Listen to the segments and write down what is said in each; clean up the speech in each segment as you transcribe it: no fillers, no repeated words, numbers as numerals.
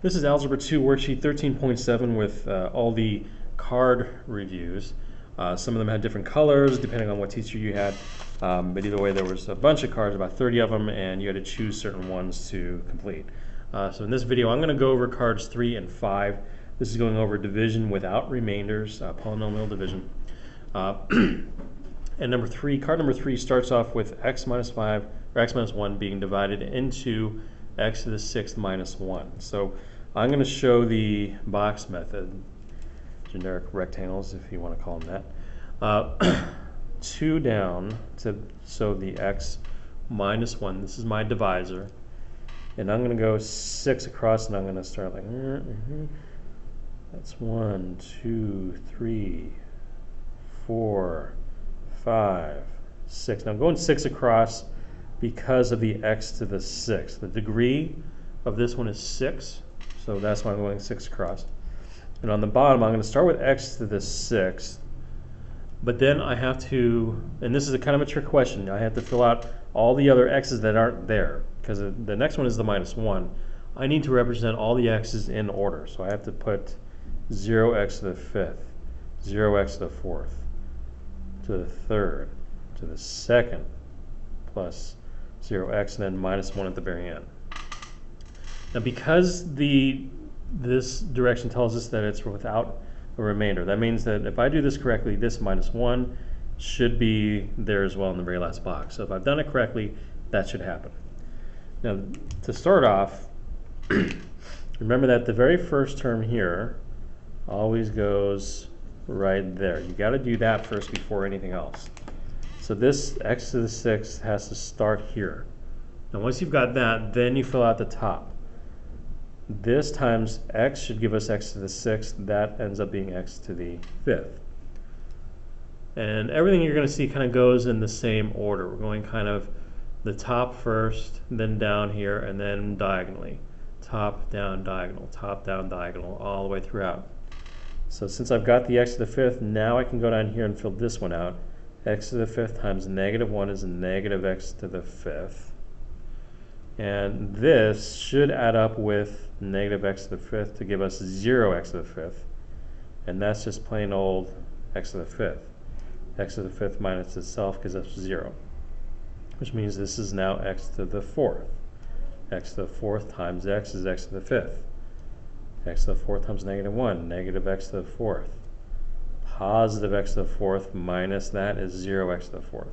This is Algebra 2 Worksheet 13.7 with all the card reviews. Some of them had different colors depending on what teacher you had, but either way there was a bunch of cards, about 30 of them, and you had to choose certain ones to complete. So in this video I'm going to go over cards 3 and 5. This is going over division without remainders, polynomial division. And card number 3 starts off with x minus 5, or x minus 1 being divided into x to the 6th minus 1. So I'm going to show the box method, generic rectangles if you want to call them that. 2 down, so the x minus 1, this is my divisor. And I'm going to go 6 across, and I'm going to start like, that's 1, 2, 3, 4, 5, 6. Now I'm going 6 across because of the x to the 6th. The degree of this one is 6, so that's why I'm going 6 across. And on the bottom, I'm going to start with x to the 6th, but then I have to, and this is a kind of a trick question, I have to fill out all the other x's that aren't there, because the next one is the minus 1. I need to represent all the x's in order, so I have to put 0x to the 5th, 0x to the 4th, to the 3rd, to the 2nd, plus 0x, and then minus 1 at the very end. Now because this direction tells us that it's without a remainder, that means that if I do this correctly, this minus 1 should be there as well in the very last box. So if I've done it correctly, that should happen. Now to start off, remember that the very first term here always goes right there. You got to do that first before anything else. So this x to the 6th has to start here. Now once you've got that, then you fill out the top. This times x should give us x to the 6th. That ends up being x to the 5th. And everything you're going to see kind of goes in the same order. We're going kind of the top first, then down here, and then diagonally. Top, down, diagonal, all the way throughout. So since I've got the x to the 5th, now I can go down here and fill this one out. X to the 5th times negative 1 is negative x to the 5th. And this should add up with negative x to the 5th to give us 0x to the 5th. And that's just plain old x to the 5th. X to the 5th minus itself gives us 0. Which means this is now x to the 4th. X to the 4th times x is x to the 5th. X to the 4th times negative 1, negative x to the 4th. Positive x to the 4th minus that is 0x to the 4th.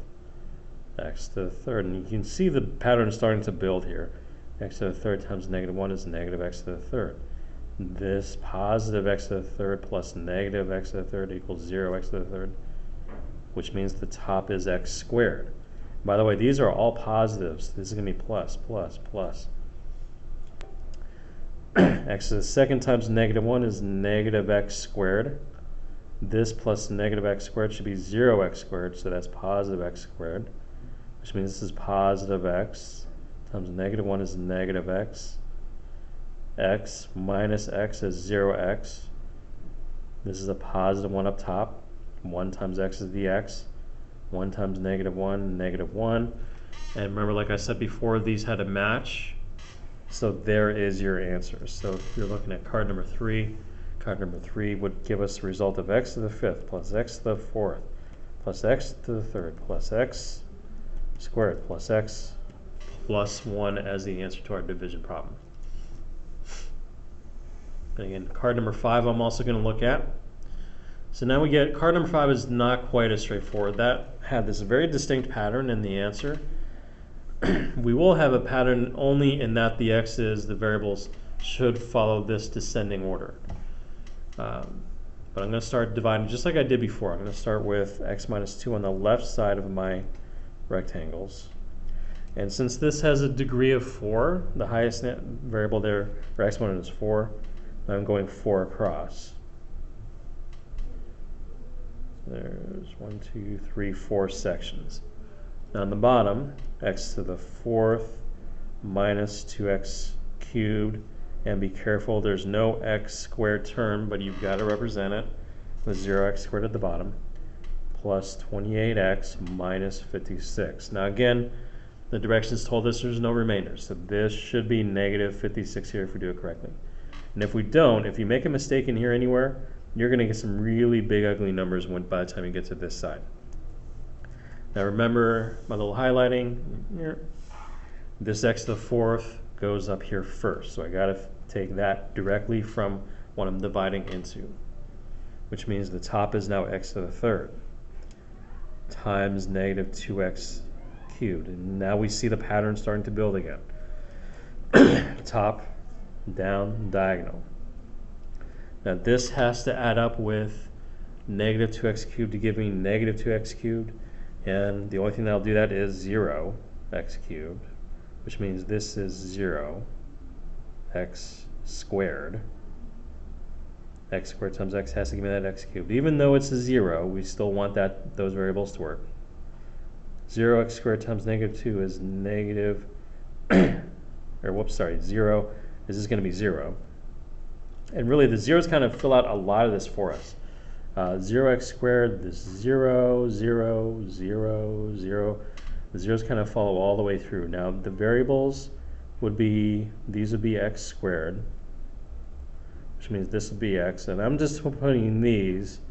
X to the 3rd, and you can see the pattern starting to build here. X to the 3rd times negative 1 is negative x to the 3rd. This positive x to the 3rd plus negative x to the 3rd equals 0x to the 3rd, which means the top is x squared. By the way, these are all positives. This is going to be plus, plus, plus. X to the 2nd times negative 1 is negative x squared. This plus negative x squared should be 0x squared, so that's positive x squared, which means this is positive x times negative 1 is negative x. X minus x is 0x. This is a positive 1 up top. 1 times x is the x. 1 times negative 1, negative 1. And remember, like I said before, these had to match. So there is your answer. So if you're looking at card number 3, card number 3 would give us the result of x to the 5th plus x to the 4th plus x to the 3rd plus x squared plus x plus 1 as the answer to our division problem. And again, card number 5 I'm also going to look at. So now we get, card number 5 is not quite as straightforward. That had this very distinct pattern in the answer. We will have a pattern only in that the x's, the variables, should follow this descending order. But I'm going to start dividing just like I did before. I'm going to start with x minus 2 on the left side of my rectangles. And since this has a degree of 4, the highest variable there, or exponent is 4, I'm going 4 across. There's 1, 2, 3, 4 sections. Now on the bottom, x to the 4th minus 2x cubed, and be careful, there's no x squared term, but you've got to represent it with 0x squared at the bottom, plus 28x minus 56. Now again, the directions told us there's no remainders, so this should be negative 56 here if we do it correctly. And if we don't, if you make a mistake in here anywhere, you're going to get some really big ugly numbers by the time you get to this side. Now remember my little highlighting here. This x to the fourth goes up here first, so I got to take that directly from what I'm dividing into, which means the top is now x to the third times negative 2x cubed. And now we see the pattern starting to build again. Top, down, diagonal. Now this has to add up with negative 2x cubed to give me negative 2x cubed, and the only thing that'll do that is 0 x cubed, which means this is 0 x squared. X squared times x has to give me that x cubed. Even though it's a 0, we still want those variables to work. 0 x squared times negative 2 is negative, or whoops, sorry, 0. This is going to be 0. And really the zeros kind of fill out a lot of this for us. 0x squared, this 0, 0, 0, 0. The zeros kind of follow all the way through. Now the variables would be, these would be x squared, which means this would be x. And I'm just putting these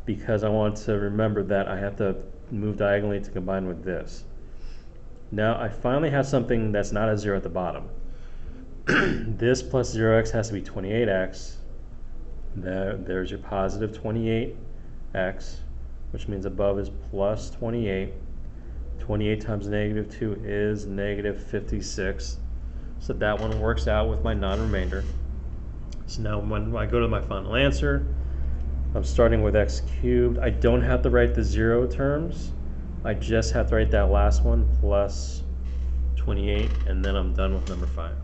because I want to remember that I have to move diagonally to combine with this. Now I finally have something that's not a 0 at the bottom. This plus 0x has to be 28x. There's your positive 28x, which means above is plus 28. 28 times negative 2 is negative 56. So that one works out with my non-remainder. So now when I go to my final answer, I'm starting with x cubed. I don't have to write the 0 terms. I just have to write that last one plus 28, and then I'm done with number 5.